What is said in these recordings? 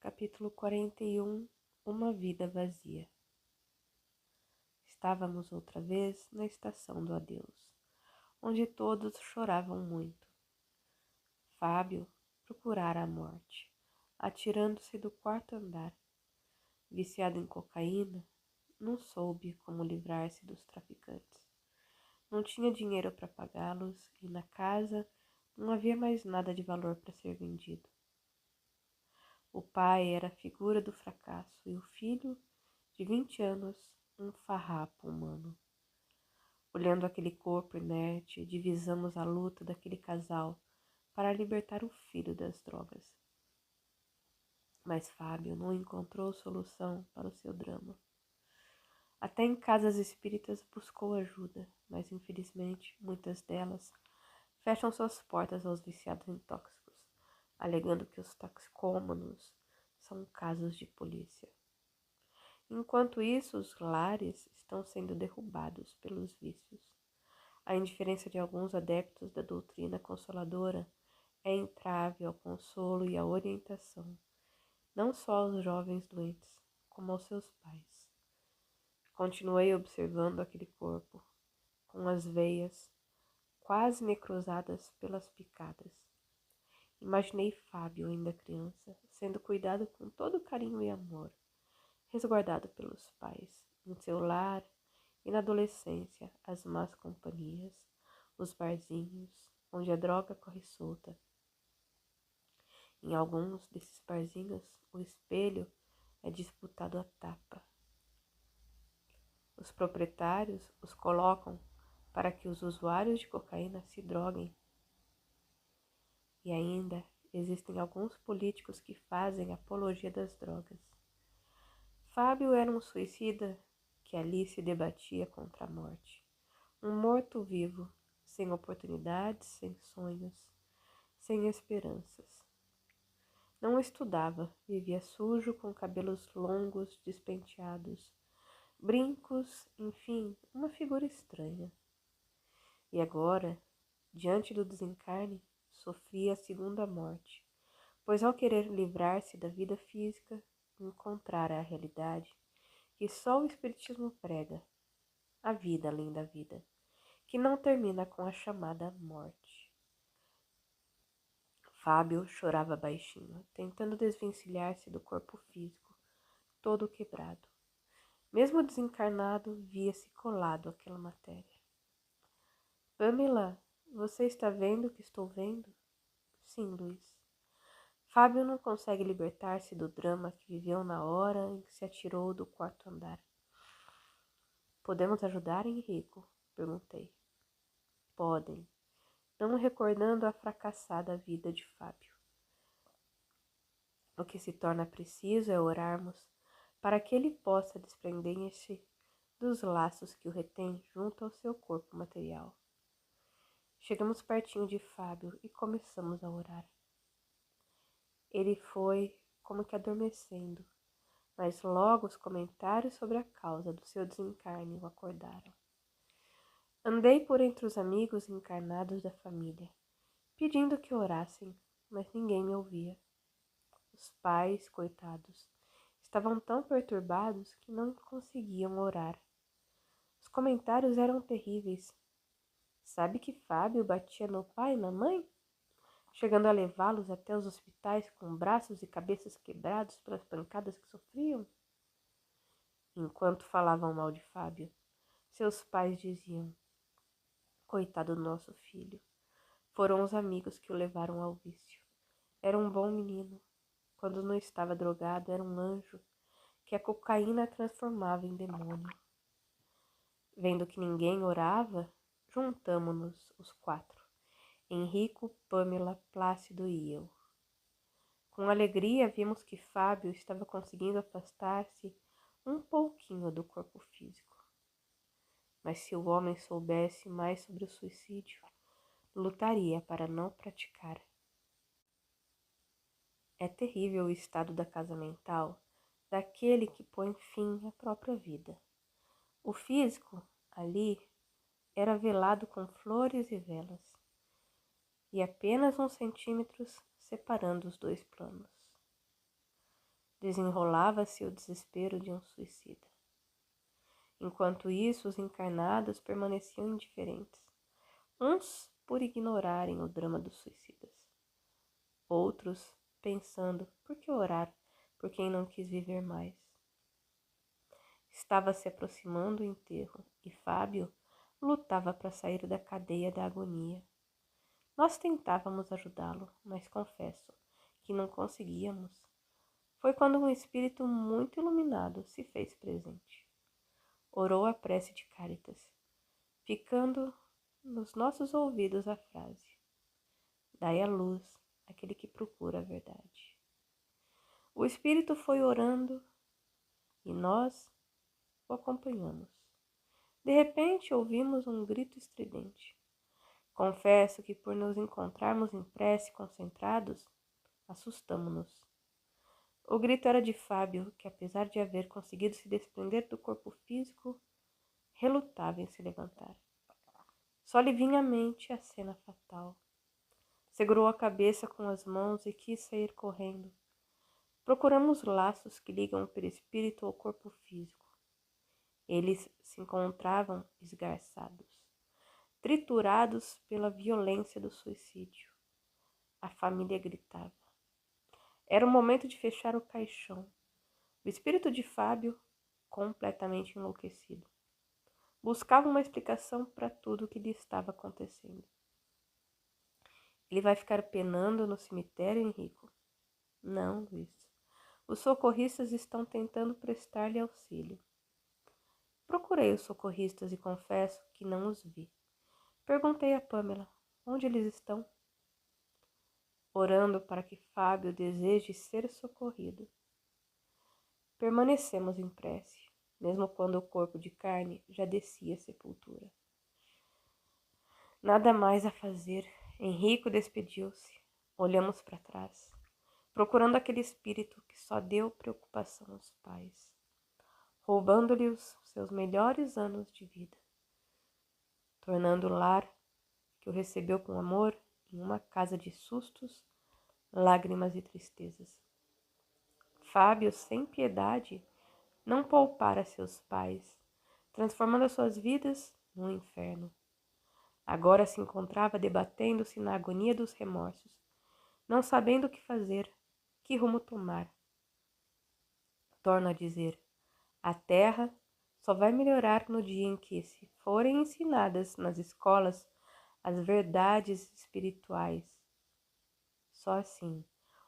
Capítulo 41. Uma vida vazia. Estávamos outra vez na estação do adeus, onde todos choravam muito. Fábio procurara a morte, atirando-se do quarto andar. Viciado em cocaína, não soube como livrar-se dos traficantes. Não tinha dinheiro para pagá-los e na casa não havia mais nada de valor para ser vendido. O pai era a figura do fracasso e o filho, de 20 anos, um farrapo humano. Olhando aquele corpo inerte, divisamos a luta daquele casal para libertar o filho das drogas. Mas Fábio não encontrou solução para o seu drama. Até em casas espíritas buscou ajuda, mas infelizmente muitas delas fecham suas portas aos viciados em tóxicos, alegando que os toxicômanos são casos de polícia. Enquanto isso, os lares estão sendo derrubados pelos vícios. A indiferença de alguns adeptos da doutrina consoladora é entrave ao consolo e à orientação, não só aos jovens doentes, como aos seus pais. Continuei observando aquele corpo, com as veias quase necrosadas pelas picadas. Imaginei Fábio, ainda criança, sendo cuidado com todo carinho e amor, resguardado pelos pais, em seu lar e na adolescência, as más companhias, os barzinhos, onde a droga corre solta. Em alguns desses barzinhos, o espelho é disputado a tapa. Os proprietários os colocam para que os usuários de cocaína se droguem. E ainda existem alguns políticos que fazem apologia das drogas. Fábio era um suicida que ali se debatia contra a morte. Um morto-vivo, sem oportunidades, sem sonhos, sem esperanças. Não estudava, vivia sujo, com cabelos longos, despenteados, brincos, enfim, uma figura estranha. E agora, diante do desencarne, sofria a segunda morte, pois ao querer livrar-se da vida física, encontrara a realidade que só o Espiritismo prega, a vida além da vida, que não termina com a chamada morte. Fábio chorava baixinho, tentando desvencilhar-se do corpo físico, todo quebrado. Mesmo desencarnado, via-se colado àquela matéria. Pamela, você está vendo o que estou vendo? Sim, Luiz. Fábio não consegue libertar-se do drama que viveu na hora em que se atirou do quarto andar. Podemos ajudar, Henrico? Perguntei. Podem, não recordando a fracassada vida de Fábio. O que se torna preciso é orarmos para que ele possa desprender-se dos laços que o retêm junto ao seu corpo material. Chegamos pertinho de Fábio e começamos a orar. Ele foi como que adormecendo, mas logo os comentários sobre a causa do seu desencarne o acordaram. Andei por entre os amigos encarnados da família, pedindo que orassem, mas ninguém me ouvia. Os pais, coitados, estavam tão perturbados que não conseguiam orar. Os comentários eram terríveis. Sabe que Fábio batia no pai e na mãe? Chegando a levá-los até os hospitais com braços e cabeças quebrados pelas pancadas que sofriam? Enquanto falavam mal de Fábio, seus pais diziam: coitado do nosso filho. Foram os amigos que o levaram ao vício. Era um bom menino. Quando não estava drogado, era um anjo que a cocaína transformava em demônio. Vendo que ninguém orava, juntamo-nos os 4. Henrico, Pamela, Plácido e eu. Com alegria vimos que Fábio estava conseguindo afastar-se um pouquinho do corpo físico. Mas se o homem soubesse mais sobre o suicídio, lutaria para não praticar. É terrível o estado da casa mental daquele que põe fim à própria vida. O físico, ali, era velado com flores e velas, e apenas uns centímetros separando os dois planos. Desenrolava-se o desespero de um suicida. Enquanto isso, os encarnados permaneciam indiferentes, uns por ignorarem o drama dos suicidas, outros pensando por que orar por quem não quis viver mais. Estava se aproximando o enterro e Fábio lutava para sair da cadeia da agonia. Nós tentávamos ajudá-lo, mas confesso que não conseguíamos. Foi quando um espírito muito iluminado se fez presente. Orou a prece de Cáritas, ficando nos nossos ouvidos a frase: dai a luz àquele que procura a verdade. O espírito foi orando e nós o acompanhamos. De repente ouvimos um grito estridente. Confesso que por nos encontrarmos em prece concentrados, assustamo-nos. O grito era de Fábio, que apesar de haver conseguido se desprender do corpo físico, relutava em se levantar. Só lhe vinha à mente a cena fatal. Segurou a cabeça com as mãos e quis sair correndo. Procuramos laços que ligam o perispírito ao corpo físico. Eles se encontravam esgarçados, triturados pela violência do suicídio. A família gritava. Era o momento de fechar o caixão. O espírito de Fábio, completamente enlouquecido, buscava uma explicação para tudo o que lhe estava acontecendo. Ele vai ficar penando no cemitério, Henrico? Não, Luiz. Os socorristas estão tentando prestar-lhe auxílio. Procurei os socorristas e confesso que não os vi. Perguntei a Pamela onde eles estão. Orando para que Fábio deseje ser socorrido. Permanecemos em prece, mesmo quando o corpo de carne já descia à sepultura. Nada mais a fazer. Henrico despediu-se. Olhamos para trás, procurando aquele espírito que só deu preocupação aos pais, roubando-lhe os seus melhores anos de vida, tornando o lar que o recebeu com amor em uma casa de sustos, lágrimas e tristezas. Fábio, sem piedade, não poupara seus pais, transformando as suas vidas num inferno. Agora se encontrava debatendo-se na agonia dos remorsos, não sabendo o que fazer, que rumo tomar. Torno a dizer, a terra só vai melhorar no dia em que se forem ensinadas nas escolas as verdades espirituais. Só assim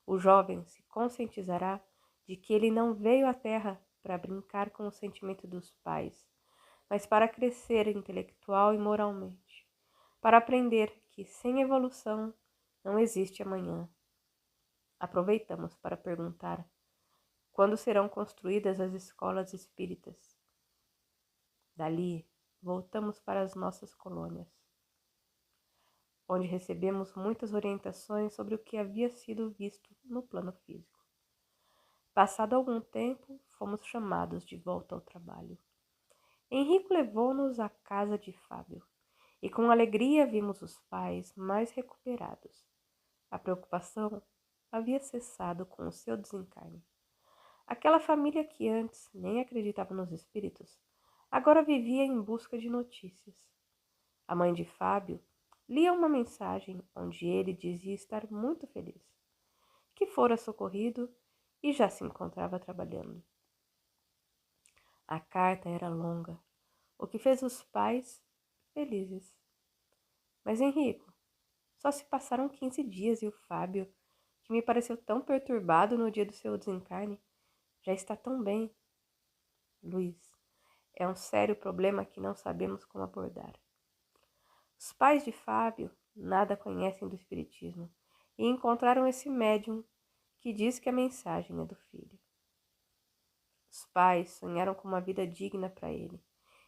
o jovem se conscientizará de que ele não veio à Terra para brincar com o sentimento dos pais, mas para crescer intelectual e moralmente, para aprender que sem evolução não existe amanhã. Aproveitamos para perguntar quando serão construídas as escolas espíritas. Dali, voltamos para as nossas colônias, onde recebemos muitas orientações sobre o que havia sido visto no plano físico. Passado algum tempo, fomos chamados de volta ao trabalho. Henrico levou-nos à casa de Fábio, e com alegria vimos os pais mais recuperados. A preocupação havia cessado com o seu desencarne. Aquela família que antes nem acreditava nos espíritos, agora vivia em busca de notícias. A mãe de Fábio lia uma mensagem onde ele dizia estar muito feliz, que fora socorrido e já se encontrava trabalhando. A carta era longa, o que fez os pais felizes. Mas Henrico, só se passaram 15 dias e o Fábio, que me pareceu tão perturbado no dia do seu desencarne, já está tão bem. Luiz, é um sério problema que não sabemos como abordar. Os pais de Fábio nada conhecem do espiritismo e encontraram esse médium que diz que a mensagem é do filho. Os pais sonharam com uma vida digna para ele.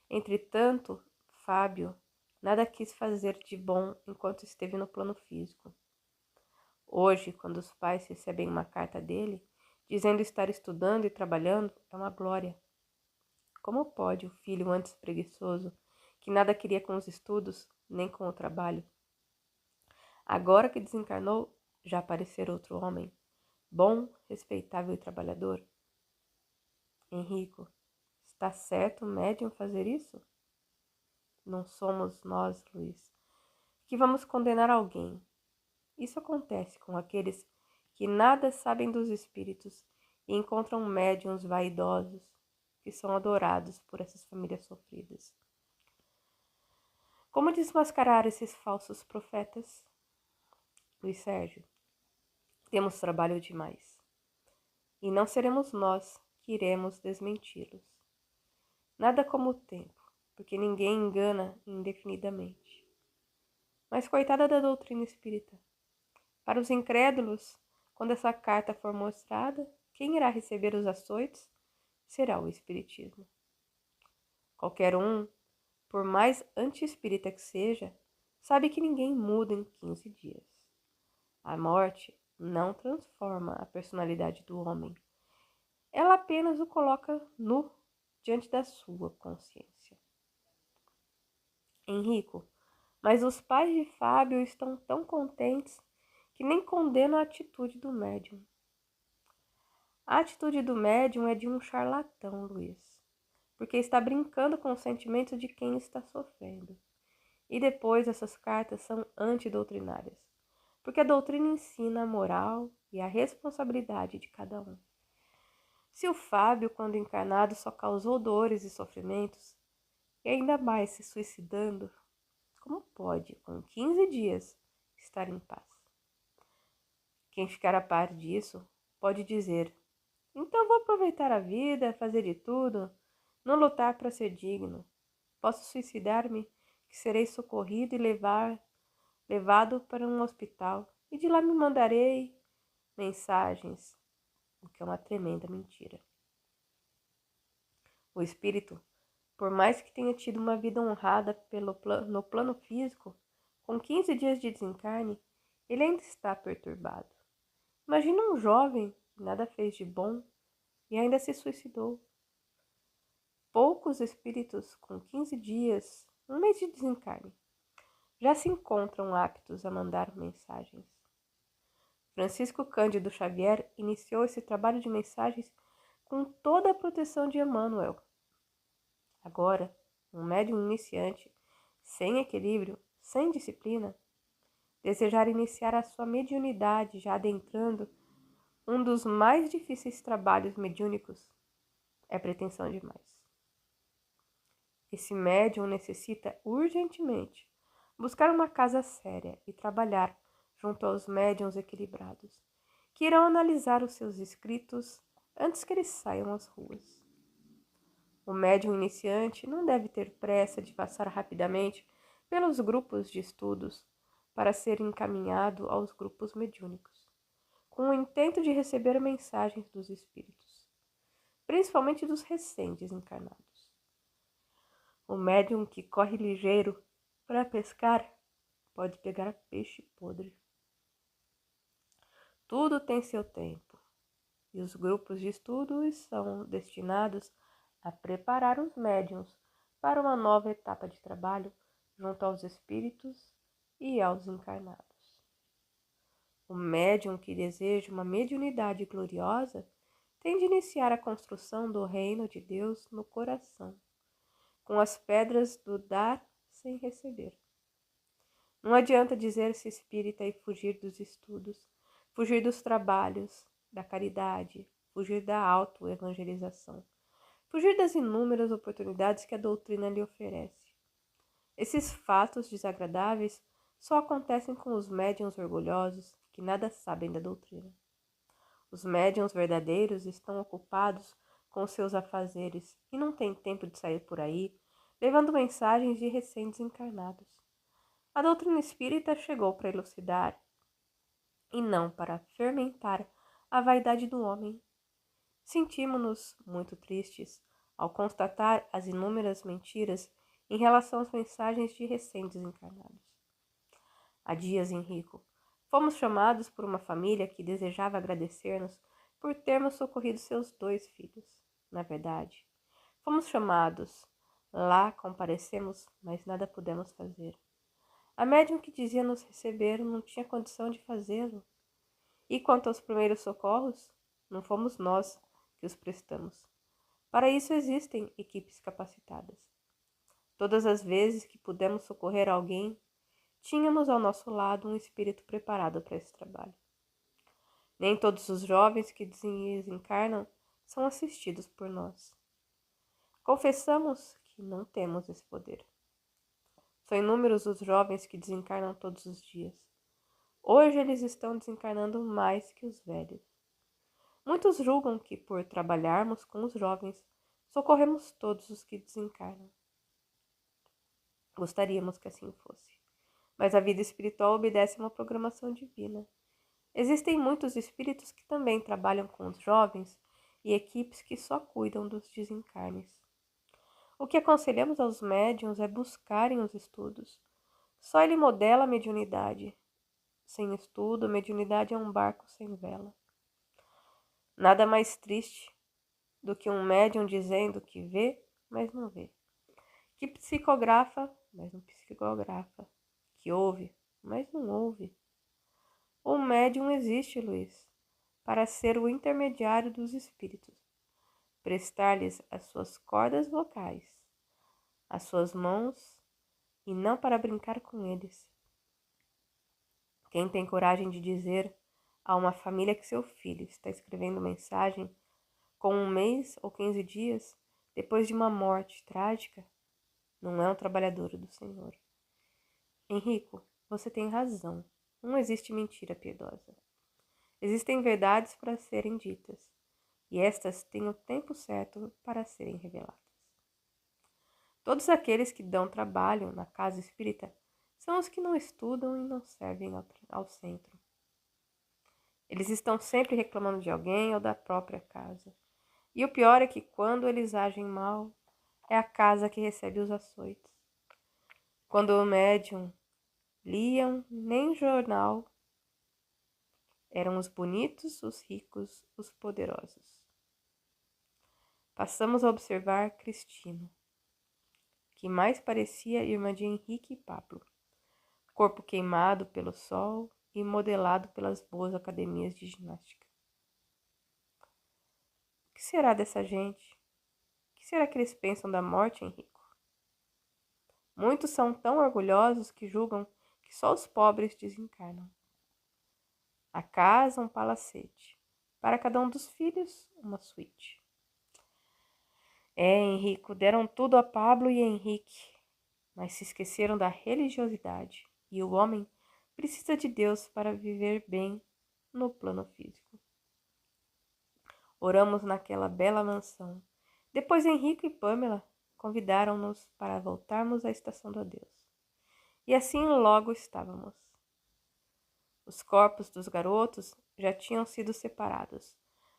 Entretanto, Fábio nada quis fazer de bom enquanto esteve no plano físico. Hoje, quando os pais recebem uma carta dele, dizendo estar estudando e trabalhando, é uma glória. Como pode o filho antes preguiçoso, que nada queria com os estudos, nem com o trabalho? Agora que desencarnou, já aparecer outro homem, bom, respeitável e trabalhador? Henrico, está certo o médium fazer isso? Não somos nós, Luiz, que vamos condenar alguém. Isso acontece com aqueles que nada sabem dos espíritos e encontram médiuns vaidosos que são adorados por essas famílias sofridas. Como desmascarar esses falsos profetas? Luiz Sérgio, temos trabalho demais. E não seremos nós que iremos desmenti-los. Nada como o tempo, porque ninguém engana indefinidamente. Mas coitada da doutrina espírita. Para os incrédulos, quando essa carta for mostrada, quem irá receber os açoites será o espiritismo. Qualquer um, por mais anti-espírita que seja, sabe que ninguém muda em 15 dias. A morte não transforma a personalidade do homem. Ela apenas o coloca nu diante da sua consciência. Henrico, mas os pais de Fábio estão tão contentes que nem condenam a atitude do médium. A atitude do médium é de um charlatão, Luiz, porque está brincando com o sentimento de quem está sofrendo. E depois essas cartas são antidoutrinárias, porque a doutrina ensina a moral e a responsabilidade de cada um. Se o Fábio, quando encarnado, só causou dores e sofrimentos, e ainda mais se suicidando, como pode, com 15 dias, estar em paz? Quem ficar a par disso pode dizer: então vou aproveitar a vida, fazer de tudo, não lutar para ser digno. Posso suicidar-me, que serei socorrido e levado para um hospital, e de lá me mandarei mensagens, o que é uma tremenda mentira. O espírito, por mais que tenha tido uma vida honrada no plano físico, com 15 dias de desencarne, ele ainda está perturbado. Imagina um jovem que nada fez de bom e ainda se suicidou. Poucos espíritos com 15 dias, um mês de desencarne, já se encontram aptos a mandar mensagens. Francisco Cândido Xavier iniciou esse trabalho de mensagens com toda a proteção de Emmanuel. Agora, um médium iniciante, sem equilíbrio, sem disciplina, desejar iniciar a sua mediunidade já adentrando um dos mais difíceis trabalhos mediúnicos é pretensão demais. Esse médium necessita urgentemente buscar uma casa séria e trabalhar junto aos médiuns equilibrados, que irão analisar os seus escritos antes que eles saiam às ruas. O médium iniciante não deve ter pressa de passar rapidamente pelos grupos de estudos para ser encaminhado aos grupos mediúnicos, com o intento de receber mensagens dos espíritos, principalmente dos recém-desencarnados. O médium que corre ligeiro para pescar pode pegar peixe podre. Tudo tem seu tempo, e os grupos de estudos são destinados a preparar os médiuns para uma nova etapa de trabalho junto aos espíritos e aos encarnados. O médium que deseja uma mediunidade gloriosa tem de iniciar a construção do reino de Deus no coração, com as pedras do dar sem receber. Não adianta dizer-se espírita e fugir dos estudos, fugir dos trabalhos, da caridade, fugir da autoevangelização, fugir das inúmeras oportunidades que a doutrina lhe oferece. Esses fatos desagradáveis só acontecem com os médiuns orgulhosos que nada sabem da doutrina. Os médiuns verdadeiros estão ocupados com seus afazeres e não têm tempo de sair por aí levando mensagens de recém-desencarnados. A doutrina espírita chegou para elucidar e não para fermentar a vaidade do homem. Sentimos-nos muito tristes ao constatar as inúmeras mentiras em relação às mensagens de recém-desencarnados. Há dias, Henrico, fomos chamados por uma família que desejava agradecer-nos por termos socorrido seus 2 filhos. Na verdade, fomos chamados, lá comparecemos, mas nada pudemos fazer. A médium que dizia nos receber não tinha condição de fazê-lo. E quanto aos primeiros socorros, não fomos nós que os prestamos. Para isso existem equipes capacitadas. Todas as vezes que pudemos socorrer alguém, tínhamos ao nosso lado um espírito preparado para esse trabalho. Nem todos os jovens que desencarnam são assistidos por nós. Confessamos que não temos esse poder. São inúmeros os jovens que desencarnam todos os dias. Hoje eles estão desencarnando mais que os velhos. Muitos julgam que, por trabalharmos com os jovens, socorremos todos os que desencarnam. Gostaríamos que assim fosse. Mas a vida espiritual obedece a uma programação divina. Existem muitos espíritos que também trabalham com os jovens e equipes que só cuidam dos desencarnes. O que aconselhamos aos médiuns é buscarem os estudos. Só ele modela a mediunidade. Sem estudo, a mediunidade é um barco sem vela. Nada mais triste do que um médium dizendo que vê, mas não vê. Que psicografa, mas não psicografa. Que ouve, mas não ouve. O médium existe, Luiz, para ser o intermediário dos espíritos, prestar-lhes as suas cordas vocais, as suas mãos, e não para brincar com eles. Quem tem coragem de dizer a uma família que seu filho está escrevendo mensagem com 1 mês ou 15 dias depois de uma morte trágica, não é um trabalhador do Senhor. Henrico, você tem razão. Não existe mentira piedosa. Existem verdades para serem ditas, e estas têm o tempo certo para serem reveladas. Todos aqueles que dão trabalho na casa espírita são os que não estudam e não servem ao centro. Eles estão sempre reclamando de alguém ou da própria casa. E o pior é que quando eles agem mal, é a casa que recebe os açoites. Quando o médium liam nem jornal, eram os bonitos, os ricos, os poderosos. Passamos a observar Cristina, que mais parecia irmã de Henrique e Pablo, corpo queimado pelo sol e modelado pelas boas academias de ginástica. O que será dessa gente? O que será que eles pensam da morte, Henrico? Muitos são tão orgulhosos que julgam que só os pobres desencarnam. A casa, um palacete. Para cada um dos filhos, uma suíte. Henrico, deram tudo a Pablo e Henrique, mas se esqueceram da religiosidade. E o homem precisa de Deus para viver bem no plano físico. Oramos naquela bela mansão. Depois Henrique e Pamela convidaram-nos para voltarmos à estação do adeus. E assim logo estávamos. Os corpos dos garotos já tinham sido separados,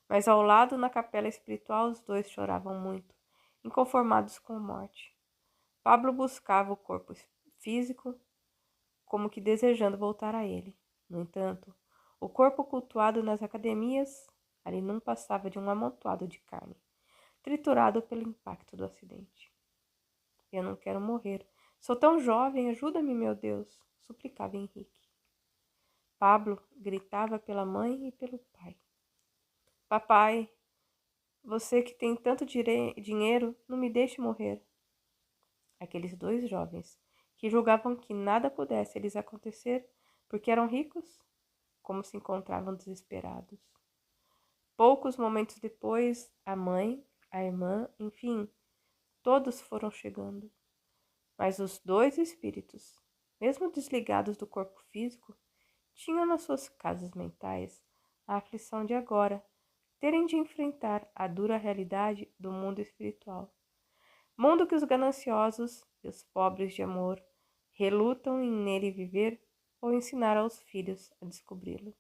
mas ao lado, na capela espiritual, os dois choravam muito, inconformados com a morte. Pablo buscava o corpo físico, como que desejando voltar a ele. No entanto, o corpo cultuado nas academias ali não passava de um amontoado de carne, triturado pelo impacto do acidente. Eu não quero morrer. Sou tão jovem, ajuda-me, meu Deus, suplicava Henrique. Pablo gritava pela mãe e pelo pai. Papai, você que tem tanto dinheiro, não me deixe morrer. Aqueles dois jovens, que julgavam que nada pudesse lhes acontecer porque eram ricos, como se encontravam desesperados. Poucos momentos depois, a mãe, a irmã, enfim, todos foram chegando. Mas os dois espíritos, mesmo desligados do corpo físico, tinham nas suas casas mentais a aflição de agora terem de enfrentar a dura realidade do mundo espiritual. Mundo que os gananciosos e os pobres de amor relutam em nele viver ou ensinar aos filhos a descobri-lo.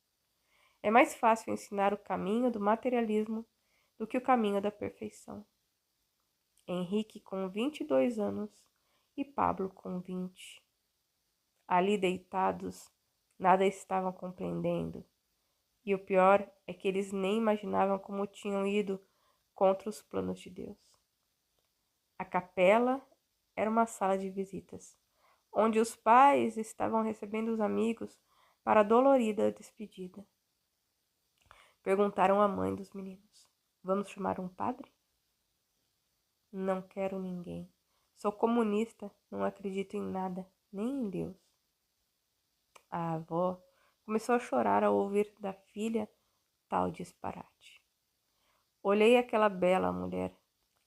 É mais fácil ensinar o caminho do materialismo do que o caminho da perfeição. Henrique com 22 anos e Pablo com 20. Ali deitados, nada estavam compreendendo. E o pior é que eles nem imaginavam como tinham ido contra os planos de Deus. A capela era uma sala de visitas, onde os pais estavam recebendo os amigos para a dolorida despedida. Perguntaram a mãe dos meninos. Vamos chamar um padre? Não quero ninguém. Sou comunista, não acredito em nada, nem em Deus. A avó começou a chorar ao ouvir da filha tal disparate. Olhei aquela bela mulher,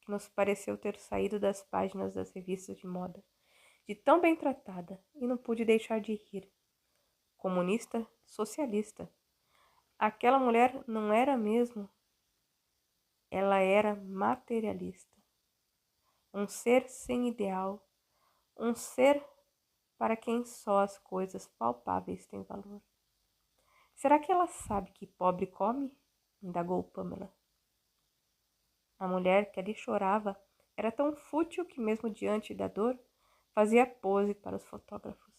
que nos pareceu ter saído das páginas das revistas de moda, de tão bem tratada, e não pude deixar de rir. Comunista, socialista. Aquela mulher não era mesmo? Ela era materialista. Um ser sem ideal, um ser para quem só as coisas palpáveis têm valor. Será que ela sabe que pobre come? Indagou Pamela. A mulher que ali chorava era tão fútil que mesmo diante da dor fazia pose para os fotógrafos.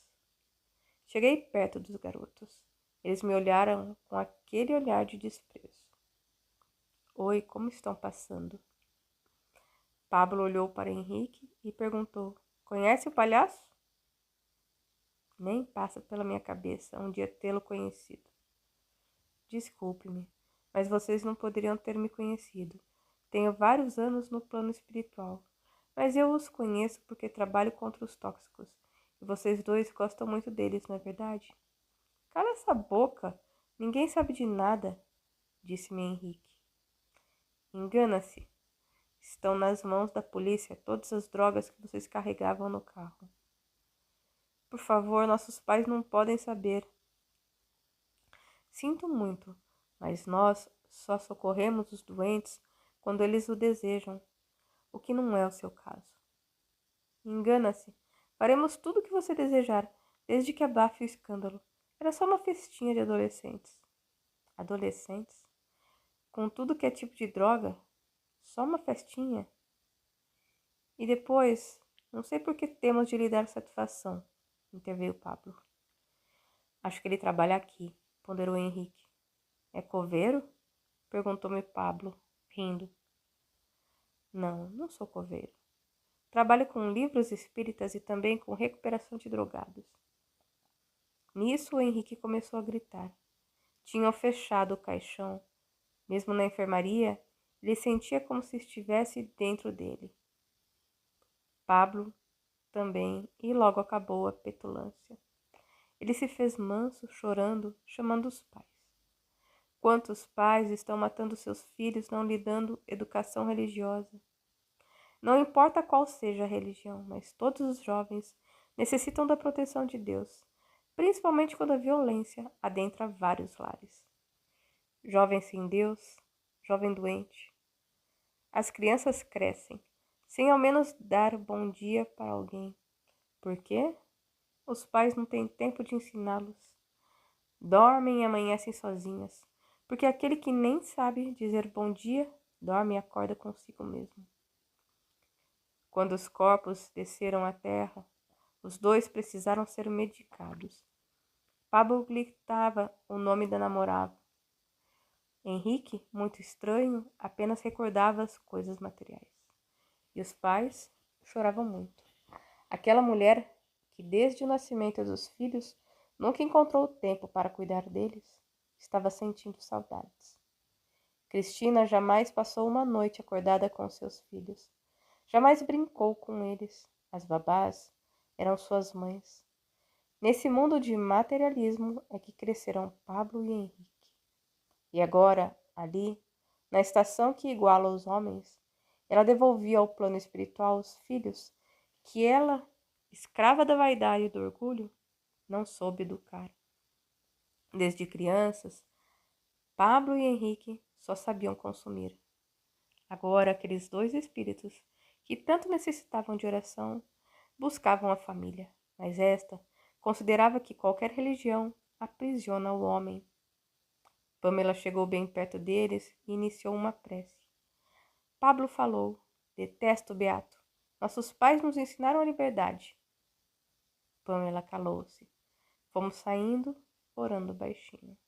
Cheguei perto dos garotos. Eles me olharam com aquele olhar de desprezo. Oi, como estão passando? Pablo olhou para Henrique e perguntou, conhece o palhaço? Nem passa pela minha cabeça um dia tê-lo conhecido. Desculpe-me, mas vocês não poderiam ter me conhecido. Tenho vários anos no plano espiritual, mas eu os conheço porque trabalho contra os tóxicos. E vocês dois gostam muito deles, não é verdade? Cala essa boca! Ninguém sabe de nada, disse-me Henrique. Engana-se. Estão nas mãos da polícia todas as drogas que vocês carregavam no carro. Por favor, nossos pais não podem saber. Sinto muito, mas nós só socorremos os doentes quando eles o desejam, o que não é o seu caso. Engana-se. Faremos tudo o que você desejar, desde que abafe o escândalo. Era só uma festinha de adolescentes. Adolescentes? Com tudo que é tipo de droga? Só uma festinha? E depois, não sei por que temos de lhe dar satisfação, interveio Pablo. Acho que ele trabalha aqui, ponderou Henrique. É coveiro? Perguntou-me Pablo, rindo. Não, não sou coveiro. Trabalho com livros espíritas e também com recuperação de drogados. Nisso, o Henrique começou a gritar. Tinham fechado o caixão. Mesmo na enfermaria, ele sentia como se estivesse dentro dele. Pablo também, e logo acabou a petulância. Ele se fez manso, chorando, chamando os pais. Quantos pais estão matando seus filhos, não lhe dando educação religiosa? Não importa qual seja a religião, mas todos os jovens necessitam da proteção de Deus, principalmente quando a violência adentra vários lares. Jovem sem Deus, jovem doente. As crianças crescem, sem ao menos dar bom dia para alguém. Por quê? Os pais não têm tempo de ensiná-los. Dormem e amanhecem sozinhas, porque aquele que nem sabe dizer bom dia, dorme e acorda consigo mesmo. Quando os corpos desceram à terra, os dois precisaram ser medicados. Pablo gritava o nome da namorada. Henrique, muito estranho, apenas recordava as coisas materiais. E os pais choravam muito. Aquela mulher que desde o nascimento dos filhos nunca encontrou tempo para cuidar deles, estava sentindo saudades. Cristina jamais passou uma noite acordada com seus filhos. Jamais brincou com eles. As babás eram suas mães. Nesse mundo de materialismo é que cresceram Pablo e Henrique. E agora, ali, na estação que iguala os homens, ela devolvia ao plano espiritual os filhos que ela, escrava da vaidade e do orgulho, não soube educar. Desde crianças, Pablo e Henrique só sabiam consumir. Agora, aqueles dois espíritos que tanto necessitavam de oração buscavam a família, mas esta considerava que qualquer religião aprisiona o homem. Pamela chegou bem perto deles e iniciou uma prece. Pablo falou: detesto o beato. Nossos pais nos ensinaram a liberdade. Pamela calou-se. Fomos saindo, orando baixinho.